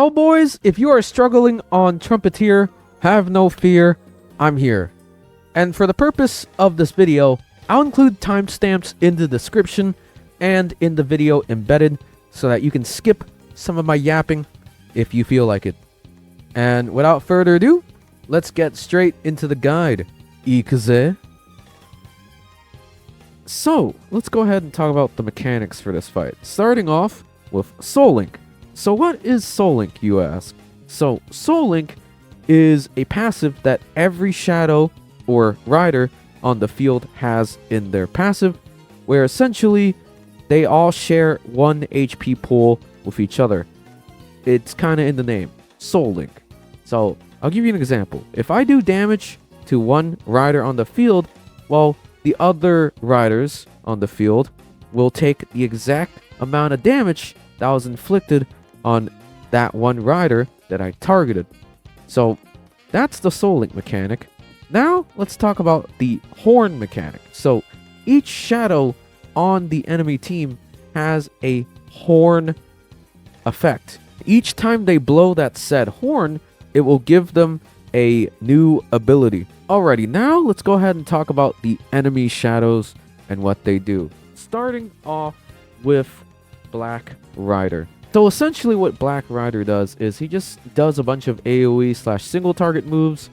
Well, boys, if you are struggling on Trumpeter, have no fear, I'm here. And for the purpose of this video, I'll include timestamps in the description and in the video embedded so that you can skip some of my yapping if you feel like it. And without further ado, let's get straight into the guide. Ikaze. So, let's go ahead and talk about the mechanics for this fight, starting off with Soul Link. So what is Soul Link, you ask? So Soul Link is a passive that every shadow or rider on the field has in their passive, where essentially they all share 1 HP pool with each other. It's kind of in the name, Soul Link. So I'll give you an example. If I do damage to one rider on the field, well, the other riders on the field will take the exact amount of damage that was inflicted on that one rider that I targeted. So that's the Soul Link mechanic. Now let's talk about the horn mechanic. So each shadow on the enemy team has a horn effect. Each time they blow that said horn, it will give them a new ability. Alrighty, now let's go ahead and talk about the enemy shadows and what they do. Starting off with Black Rider. So essentially what Black Rider does is he just does a bunch of AoE / single target moves,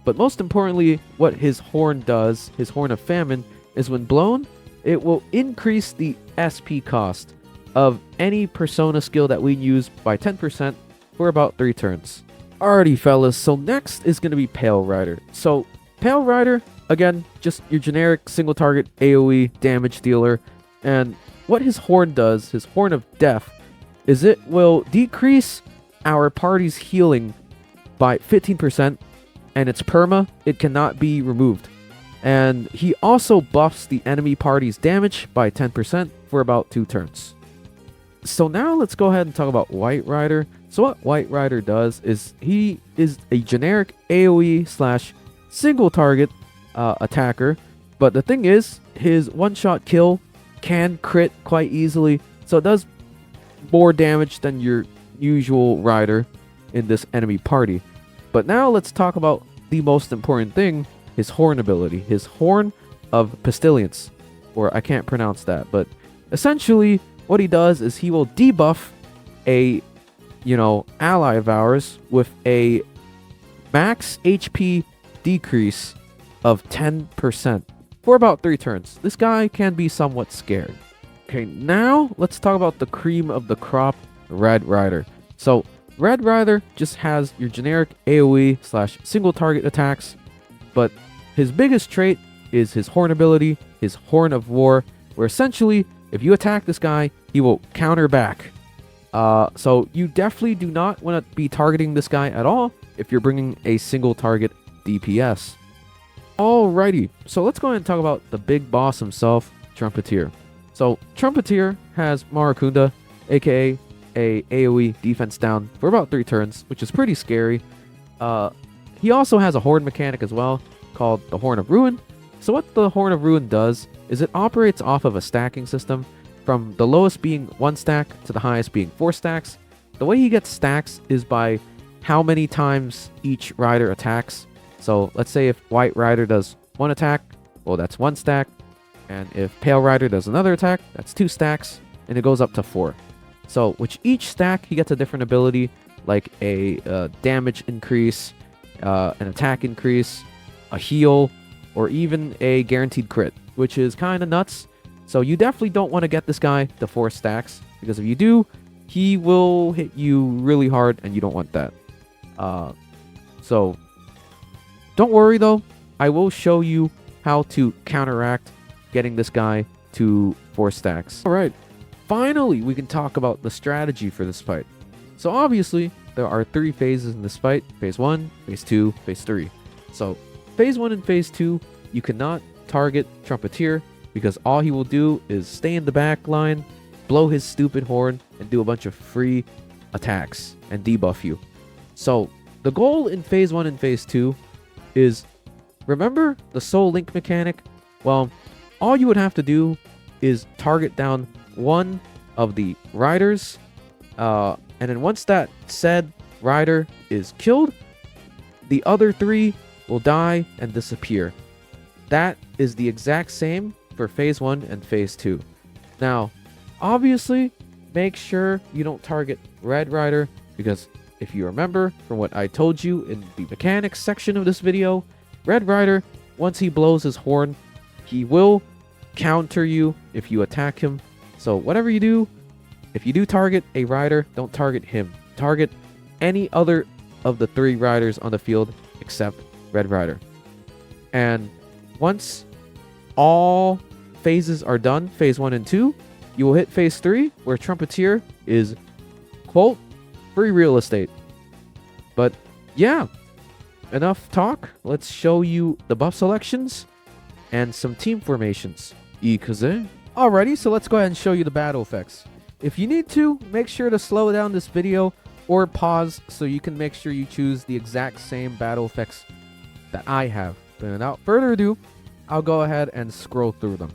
but most importantly what his horn does, his Horn of Famine, is when blown, it will increase the SP cost of any persona skill that we use by 10% for about 3 turns. Alrighty fellas, so next is going to be Pale Rider. So Pale Rider, again, just your generic single target AoE damage dealer, and what his horn does, his Horn of Death, is it will decrease our party's healing by 15%, and its perma, it cannot be removed. And he also buffs the enemy party's damage by 10% for about 2 turns. So now let's go ahead and talk about White Rider. So what White Rider does is he is a generic AoE / single target attacker, but the thing is, his one-shot kill can crit quite easily, so it does more damage than your usual rider in this enemy party. But now let's talk about the most important thing, his horn ability, his Horn of Pestilence, or I can't pronounce that, but essentially what he does is he will debuff a ally of ours with a max HP decrease of 10% for about 3 turns. This guy can be somewhat scared. Okay, now let's talk about the cream of the crop, Red Rider. So Red Rider just has your generic AoE / single target attacks, but his biggest trait is his horn ability, his Horn of War, where essentially if you attack this guy, he will counter back. So you definitely do not want to be targeting this guy at all if you're bringing a single target DPS. Alrighty, so let's go ahead and talk about the big boss himself, Trumpeter. So Trumpeter has Marakunda, aka a AoE defense down for about 3 turns, which is pretty scary. He also has a horn mechanic as well, called the Horn of Ruin. So what the Horn of Ruin does is it operates off of a stacking system, from the lowest being 1 stack to the highest being 4 stacks. The way he gets stacks is by how many times each rider attacks. So let's say if White Rider does 1 attack, well, that's 1 stack. And if Pale Rider does another attack, that's 2 stacks, and it goes up to 4. So with each stack, he gets a different ability, like a damage increase, an attack increase, a heal, or even a guaranteed crit, which is kind of nuts. So you definitely don't want to get this guy to 4 stacks, because if you do, he will hit you really hard, and you don't want that. So don't worry though, I will show you how to counteract getting this guy to 4 stacks. Alright, finally we can talk about the strategy for this fight. So obviously there are 3 phases in this fight: phase 1, phase 2, phase 3. So phase 1 and phase 2, you cannot target Trumpeter, because all he will do is stay in the back line, blow his stupid horn, and do a bunch of free attacks and debuff you. So the goal in phase 1 and phase 2 is, remember the Soul Link mechanic? Well, all you would have to do is target down one of the riders, and then once that said rider is killed, the other 3 will die and disappear. That is the exact same for phase 1 and phase 2. Now, obviously, make sure you don't target red rider, because if you remember from what I told you in the mechanics section of this video, red rider, once he blows his horn, he will counter you if you attack him. So whatever you do, if you do target a rider, don't target him. Target any other of the 3 riders on the field except red rider. And once all phases are done, phase 1 and 2, you will hit phase 3, where Trumpeter is, quote, free real estate. But yeah, enough talk. Let's show you the buff selections and some team formations. Alrighty, so let's go ahead and show you the battle effects. If you need to, make sure to slow down this video or pause so you can make sure you choose the exact same battle effects that I have. But without further ado, I'll go ahead and scroll through them.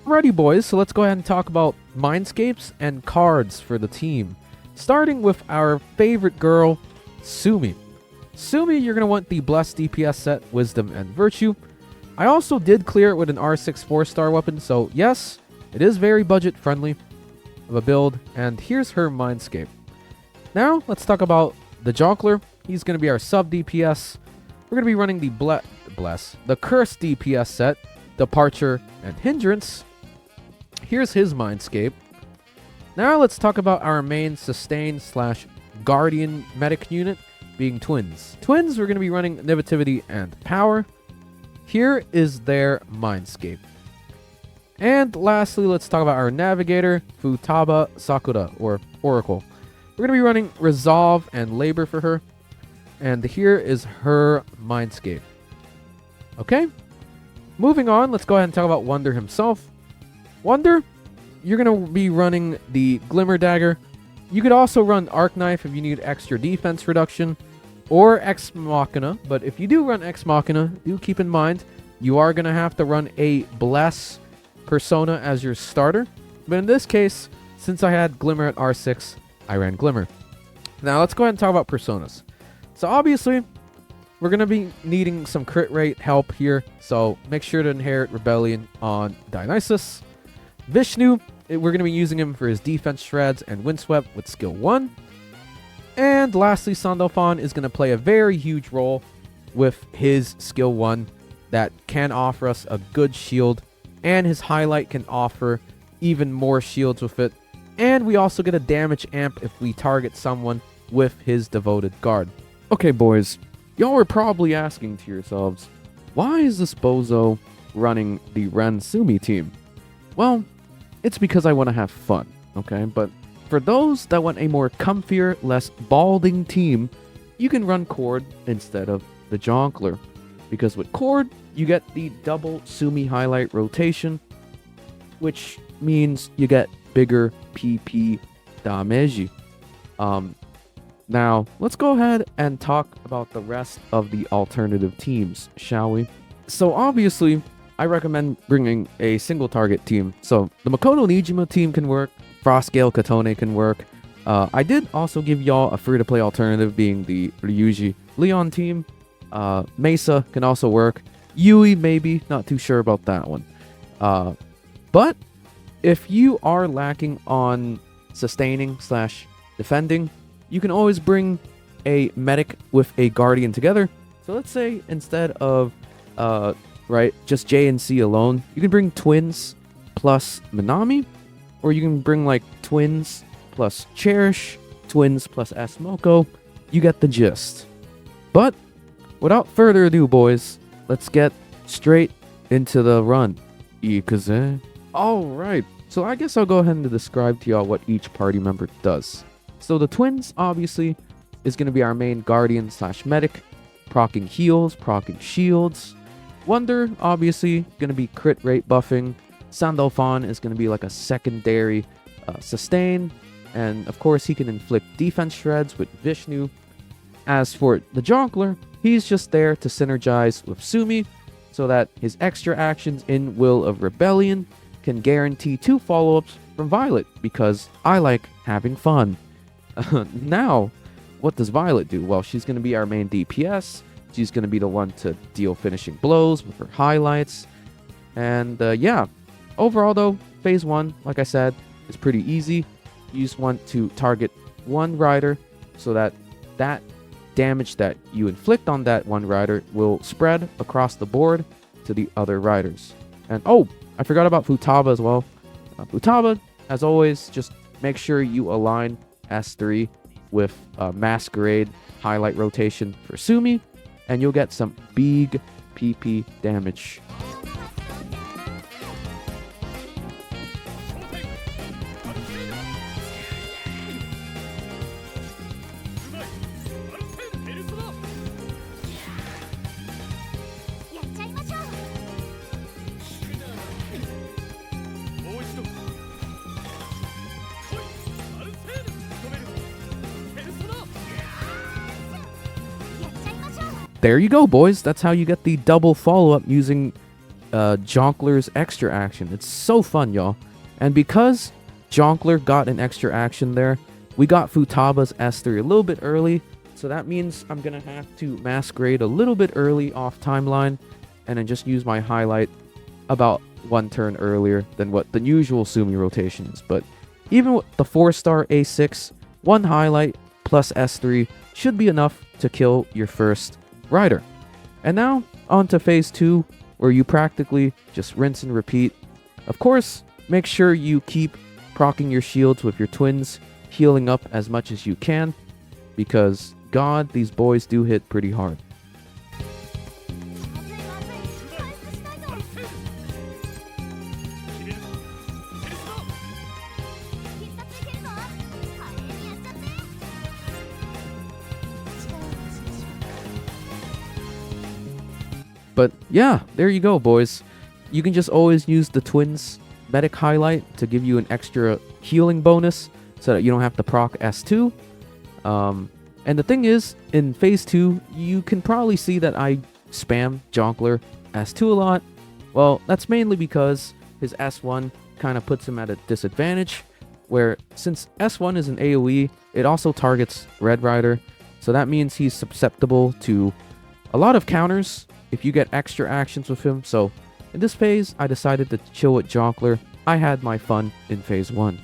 Alrighty boys, so let's go ahead and talk about mindscapes and cards for the team. Starting with our favorite girl, Sumi. Sumi, you're going to want the Blessed DPS set, Wisdom and Virtue. I also did clear it with an R6 4-star weapon, so yes, it is very budget friendly of a build, and here's her mindscape. Now, let's talk about the Jonkler. He's going to be our sub DPS. We're going to be running the the Cursed DPS set, Departure and Hindrance. Here's his mindscape. Now let's talk about our main sustain / guardian medic unit, being Twins. Twins, we're going to be running Nativity and Power. Here is their mindscape. And lastly, let's talk about our navigator, Futaba Sakura, or Oracle. We're going to be running Resolve and Labor for her. And here is her mindscape. Okay? Moving on, let's go ahead and talk about Wonder himself. Wonder, you're going to be running the Glimmer Dagger. You could also run Arc Knife if you need extra defense reduction, or Ex Machina. But if you do run Ex Machina, do keep in mind, you are going to have to run a Bless persona as your starter. But in this case, since I had Glimmer at R6, I ran Glimmer. Now let's go ahead and talk about personas. So obviously, we're going to be needing some crit rate help here, so make sure to inherit Rebellion on Dionysus. Vishnu, we're going to be using him for his defense shreds and windswept with skill 1. And lastly, Sandalphon is going to play a very huge role with his skill 1 that can offer us a good shield, and his highlight can offer even more shields with it. And we also get a damage amp if we target someone with his devoted guard. Okay boys, y'all were probably asking to yourselves, why is this bozo running the Ren Sumi team? Well, it's because I want to have fun, okay? But for those that want a more comfier, less balding team, you can run Cord instead of the Jonkler. Because with Cord, you get the double Sumi highlight rotation, which means you get bigger PP damage. Now, let's go ahead and talk about the rest of the alternative teams, shall we? So obviously, I recommend bringing a single target team. So the Makoto Nijima team can work, Frostgale Katone can work. I did also give y'all a free-to-play alternative being the Ryuji Leon team. Mesa can also work. Yui maybe, not too sure about that one. But if you are lacking on sustaining / defending, you can always bring a medic with a guardian together. So let's say instead of just J and C alone, you can bring Twins plus Minami, or you can bring like Twins plus Cherish, Twins plus Asmoko. You get the gist. But without further ado, boys, let's get straight into the run. Alright, so I guess I'll go ahead and describe to y'all what each party member does. So the Twins, obviously, is going to be our main guardian / medic, proccing heals, proccing shields. Wonder, obviously, going to be crit rate buffing. Sandalphon is going to be like a secondary sustain. And of course, he can inflict defense shreds with Vishnu. As for the Jongleur, he's just there to synergize with Sumi, so that his extra actions in Will of Rebellion can guarantee 2 follow-ups from Violet, because I like having fun. Now, what does Violet do? Well, she's going to be our main DPS. She's going to be the one to deal finishing blows with her highlights. And yeah, overall though, phase 1, like I said, is pretty easy. You just want to target one rider so that that damage that you inflict on that one rider will spread across the board to the other riders. And oh, I forgot about Futaba as well. Futaba, as always, just make sure you align S3 with Masquerade highlight rotation for Sumi, and you'll get some big PP damage. There you go, boys. That's how you get the double follow-up using Jongleur extra action. It's so fun, y'all. And because Jongleur got an extra action there, we got Futaba's S3 a little bit early, so that means I'm going to have to Masquerade a little bit early off timeline, and then just use my highlight about 1 turn earlier than what the usual Sumi rotation is. But even with the 4-star A6, 1 highlight plus S3 should be enough to kill your first rider. And now on to phase 2, where you practically just rinse and repeat. Of course, make sure you keep proccing your shields with your twins, healing up as much as you can, because god, these boys do hit pretty hard. But yeah, there you go, boys. You can just always use the twins medic highlight to give you an extra healing bonus so that you don't have to proc S2. And the thing is, in phase 2, you can probably see that I spam Jongleur S2 a lot. Well, that's mainly because his S1 kind of puts him at a disadvantage, where since S1 is an AoE, it also targets Red Rider, so that means he's susceptible to a lot of counters if you get extra actions with him. So in this phase, I decided to chill with Jongleur. I had my fun in phase 1.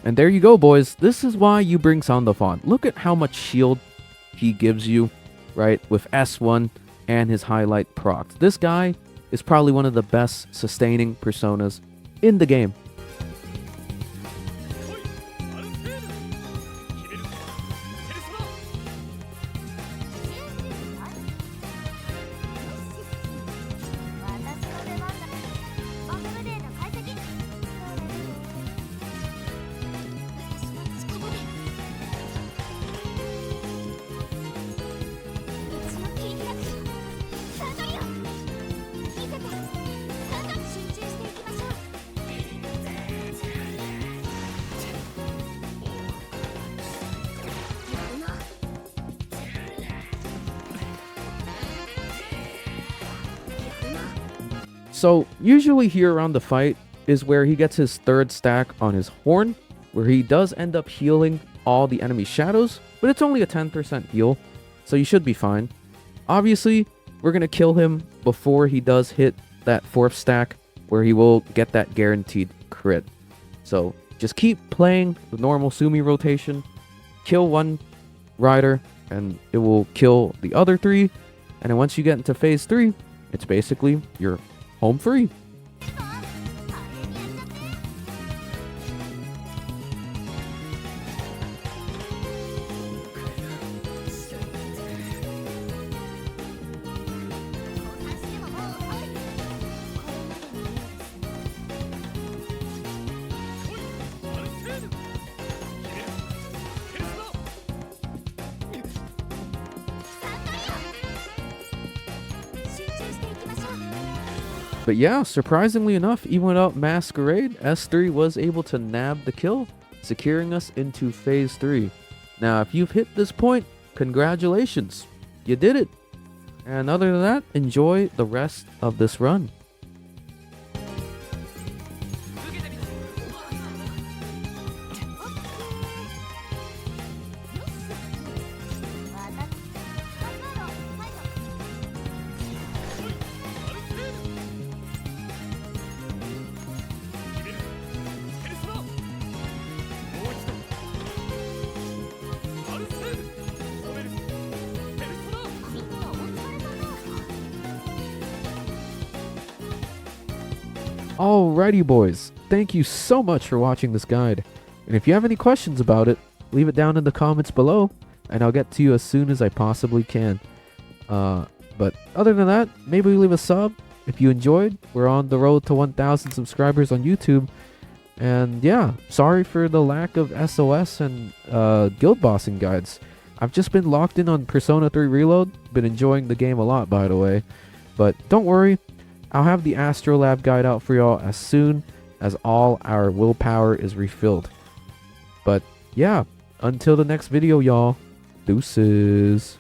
And there you go, boys. This is why you bring Sound Off on. Look at how much shield he gives you, right, with S1 and his highlight procs. This guy is probably one of the best sustaining personas in the game. So usually here around the fight is where he gets his 3rd stack on his horn, where he does end up healing all the enemy shadows, but it's only a 10% heal, so you should be fine. Obviously, we're going to kill him before he does hit that 4th stack where he will get that guaranteed crit. So just keep playing the normal sumi rotation, kill one rider, and it will kill the other 3. And then once you get into phase 3, it's basically you're home free. But yeah, surprisingly enough, even without Masquerade, S3 was able to nab the kill, securing us into phase 3. Now, if you've hit this point, congratulations, you did it. And other than that, enjoy the rest of this run. Alrighty boys, thank you so much for watching this guide, and if you have any questions about it, leave it down in the comments below, and I'll get to you as soon as I possibly can. But other than that, maybe leave a sub if you enjoyed. We're on the road to 1,000 subscribers on YouTube, and yeah, sorry for the lack of SOS and guild bossing guides. I've just been locked in on Persona 3 Reload, been enjoying the game a lot by the way, but don't worry, I'll have the Astrolab guide out for y'all as soon as all our willpower is refilled. But yeah, until the next video y'all, deuces.